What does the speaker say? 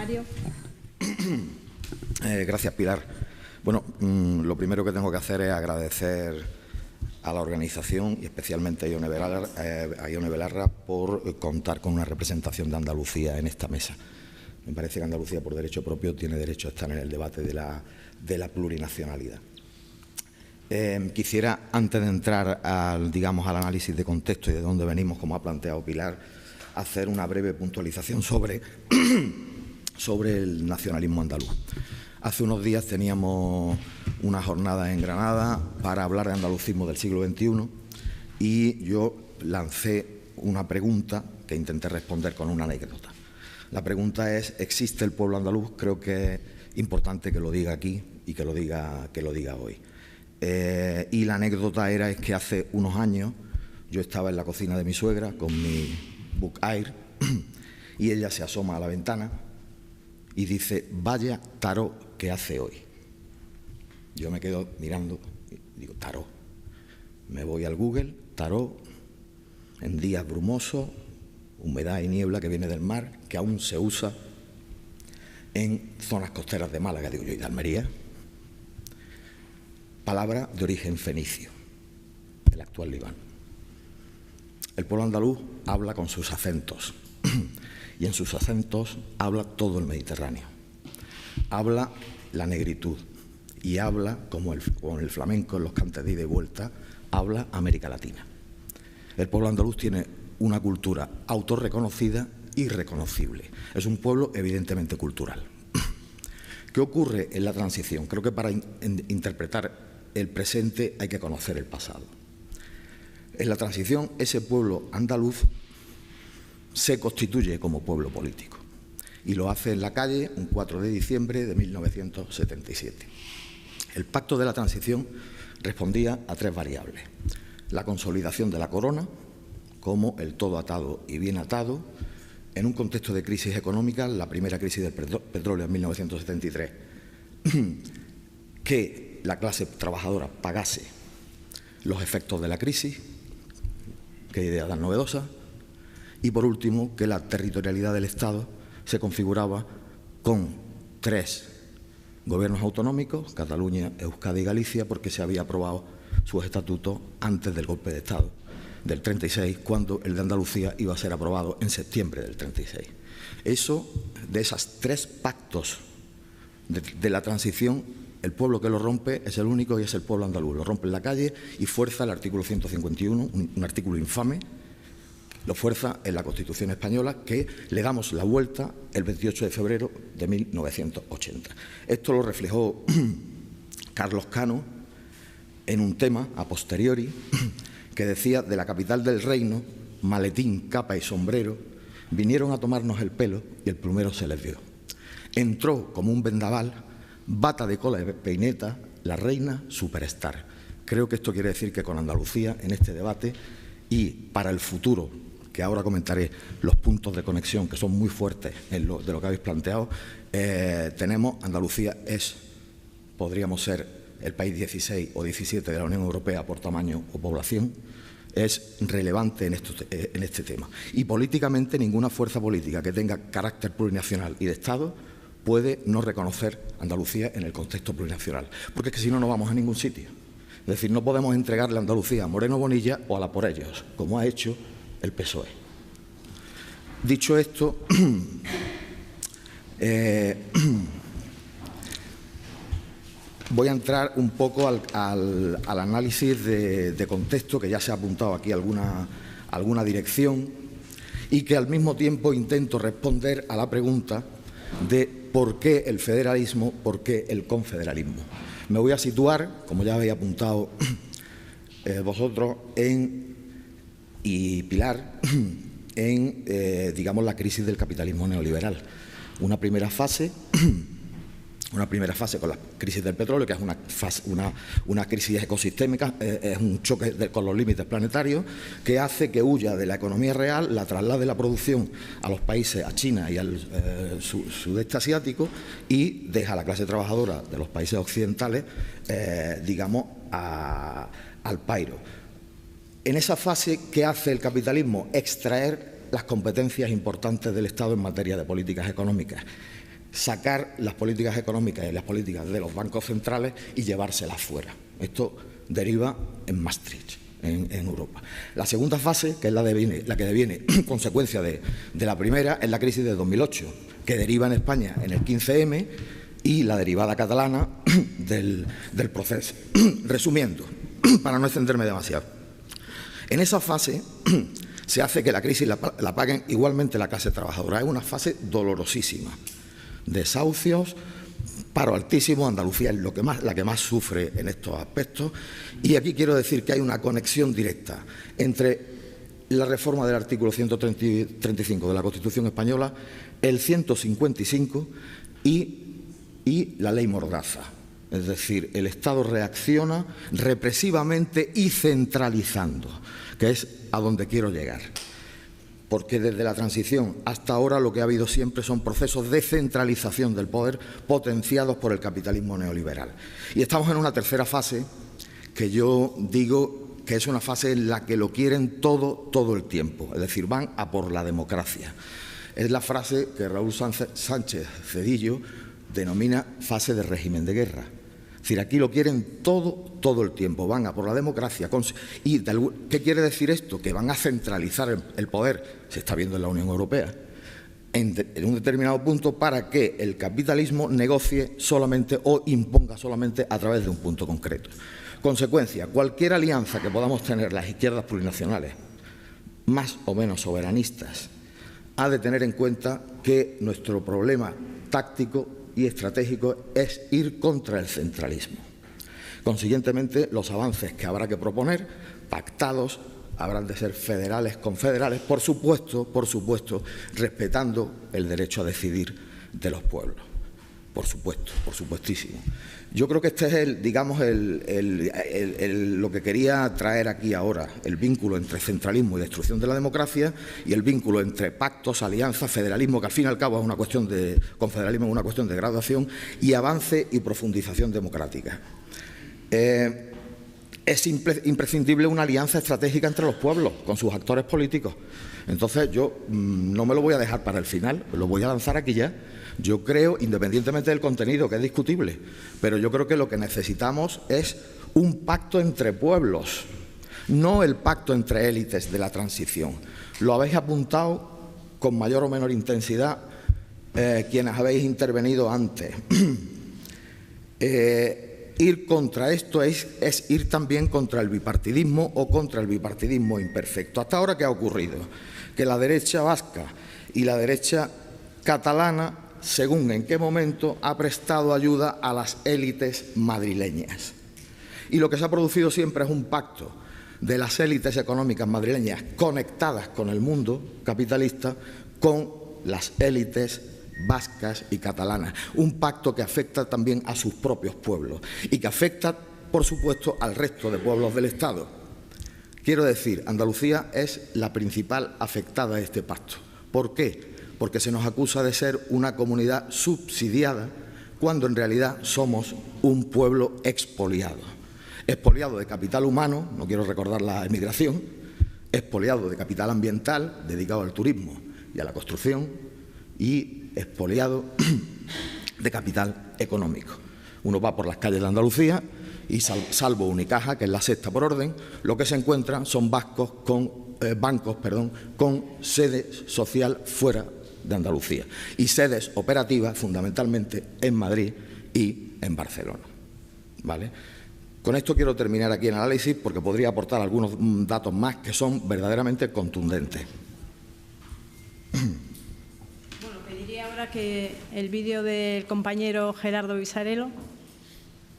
Mario. Gracias, Pilar. Bueno, lo primero que tengo que hacer es agradecer a la organización y especialmente a Ione Belarra por contar con una representación de Andalucía en esta mesa. Me parece que Andalucía, por derecho propio, tiene derecho a estar en el debate de la plurinacionalidad. Quisiera, antes de entrar al análisis de contexto y de dónde venimos, como ha planteado Pilar, hacer una breve puntualización sobre el nacionalismo andaluz. Hace unos días teníamos una jornada en Granada para hablar de andalucismo del siglo XXI y yo lancé una pregunta que intenté responder con una anécdota. La pregunta es: ¿existe el pueblo andaluz? Creo que es importante que lo diga aquí y que lo diga hoy. Y la anécdota es que hace unos años yo estaba en la cocina de mi suegra con mi Book Air y ella se asoma a la ventana y dice: vaya tarot que hace hoy. Yo me quedo mirando y digo: tarot. Me voy al Google, tarot, en días brumosos, humedad y niebla que viene del mar, que aún se usa en zonas costeras de Málaga, digo yo, y de Almería. Palabra de origen fenicio, del actual Líbano. El pueblo andaluz habla con sus acentos y en sus acentos habla todo el Mediterráneo. Habla la negritud y habla, como el flamenco en los cantes de ida y vuelta, habla América Latina. El pueblo andaluz tiene una cultura autorreconocida y reconocible. Es un pueblo evidentemente cultural. ¿Qué ocurre en la transición? Creo que para interpretar el presente hay que conocer el pasado. En la transición, ese pueblo andaluz se constituye como pueblo político y lo hace en la calle un 4 de diciembre de 1977. El pacto de la transición respondía a tres variables: la consolidación de la corona como el todo atado y bien atado en un contexto de crisis económica, la primera crisis del petróleo en 1973, que la clase trabajadora pagase los efectos de la crisis, qué idea tan novedosa, y por último que la territorialidad del Estado se configuraba con 3 gobiernos autonómicos, Cataluña, Euskadi y Galicia, porque se había aprobado sus estatutos antes del golpe de Estado del 36, cuando el de Andalucía iba a ser aprobado en septiembre del 36. Eso, de esos 3 pactos de la transición, el pueblo que lo rompe es el único y es el pueblo andaluz. Lo rompe en la calle y fuerza el artículo 151, un artículo infame, lo fuerza en la Constitución española, que le damos la vuelta el 28 de febrero de 1980. Esto lo reflejó Carlos Cano en un tema a posteriori que decía: de la capital del reino, maletín, capa y sombrero, vinieron a tomarnos el pelo y el plumero se les vio. Entró como un vendaval, bata de cola de peineta, la reina superstar. Creo que esto quiere decir que con Andalucía, en este debate y para el futuro, que ahora comentaré los puntos de conexión que son muy fuertes de lo que habéis planteado, Andalucía podríamos ser el país 16 o 17 de la Unión Europea por tamaño o población, es relevante en este tema. Y políticamente ninguna fuerza política que tenga carácter plurinacional y de Estado puede no reconocer Andalucía en el contexto plurinacional, porque es que si no, no vamos a ningún sitio. Es decir, no podemos entregarle a Andalucía a Moreno Bonilla o a la por ellos, como ha hecho el PSOE. Dicho esto, voy a entrar un poco al análisis de contexto, que ya se ha apuntado aquí alguna dirección, y que al mismo tiempo intento responder a la pregunta de por qué el federalismo, por qué el confederalismo. Me voy a situar, como ya habéis apuntado vosotros, y Pilar, en la crisis del capitalismo neoliberal. Una primera fase con la crisis del petróleo, que es una crisis ecosistémica, es un choque con los límites planetarios, que hace que huya de la economía real, la traslade la producción a los países, a China y al sudeste asiático, y deja a la clase trabajadora de los países occidentales, al pairo. En esa fase, ¿qué hace el capitalismo? Extraer las competencias importantes del Estado en materia de políticas económicas. sacar las políticas económicas y las políticas de los bancos centrales y llevárselas fuera. Esto deriva en Maastricht, en Europa. La segunda fase, que es la que deviene consecuencia de la primera, es la crisis de 2008, que deriva en España en el 15M y la derivada catalana del proceso. Resumiendo, para no extenderme demasiado, en esa fase se hace que la crisis la paguen igualmente la clase trabajadora. Es una fase dolorosísima. Desahucios, paro altísimo. Andalucía es la que más sufre en estos aspectos. Y aquí quiero decir que hay una conexión directa entre la reforma del artículo 135 de la Constitución española, el 155 y la ley Mordaza. Es decir, el Estado reacciona represivamente y centralizando, que es a donde quiero llegar. Porque desde la transición hasta ahora lo que ha habido siempre son procesos de centralización del poder potenciados por el capitalismo neoliberal. Y estamos en una tercera fase que yo digo que es una fase en la que lo quieren todo el tiempo. Es decir, van a por la democracia. Es la frase que Raúl Sánchez Cedillo denomina fase de régimen de guerra. Es decir, aquí lo quieren todo el tiempo, van a por la democracia. ¿Y qué quiere decir esto? Que van a centralizar el poder, se está viendo en la Unión Europea, en un determinado punto para que el capitalismo negocie solamente o imponga solamente a través de un punto concreto. Consecuencia, cualquier alianza que podamos tener las izquierdas plurinacionales, más o menos soberanistas, ha de tener en cuenta que nuestro problema táctico y estratégico es ir contra el centralismo. Consiguientemente, los avances que habrá que proponer, pactados, habrán de ser federales, confederales, por supuesto, respetando el derecho a decidir de los pueblos. Por supuesto, por supuestísimo. Yo creo que este es lo que quería traer aquí ahora, el vínculo entre centralismo y destrucción de la democracia y el vínculo entre pactos, alianzas, federalismo, que al fin y al cabo es una cuestión de confederalismo, es una cuestión de graduación, y avance y profundización democrática. Es imprescindible una alianza estratégica entre los pueblos, con sus actores políticos. Entonces yo no me lo voy a dejar para el final, lo voy a lanzar aquí ya. Yo creo, independientemente del contenido, que es discutible, pero yo creo que lo que necesitamos es un pacto entre pueblos, no el pacto entre élites de la transición. Lo habéis apuntado con mayor o menor intensidad quienes habéis intervenido antes. Ir contra esto es ir también contra el bipartidismo o contra el bipartidismo imperfecto. Hasta ahora, ¿qué ha ocurrido? Que la derecha vasca y la derecha catalana, según en qué momento, ha prestado ayuda a las élites madrileñas. Y lo que se ha producido siempre es un pacto de las élites económicas madrileñas conectadas con el mundo capitalista, con las élites vascas y catalanas. Un pacto que afecta también a sus propios pueblos y que afecta, por supuesto, al resto de pueblos del Estado. Quiero decir, Andalucía es la principal afectada de este pacto. ¿Por qué? Porque se nos acusa de ser una comunidad subsidiada cuando en realidad somos un pueblo expoliado. Expoliado de capital humano, no quiero recordar la emigración, expoliado de capital ambiental dedicado al turismo y a la construcción y expoliado de capital económico. Uno va por las calles de Andalucía y salvo Unicaja, que es la sexta por orden, lo que se encuentran son bancos con sede social fuera de Andalucía y sedes operativas fundamentalmente en Madrid y en Barcelona. ¿Vale? Con esto quiero terminar aquí el análisis porque podría aportar algunos datos más que son verdaderamente contundentes. Bueno, pediría ahora que el vídeo del compañero Gerardo Visarello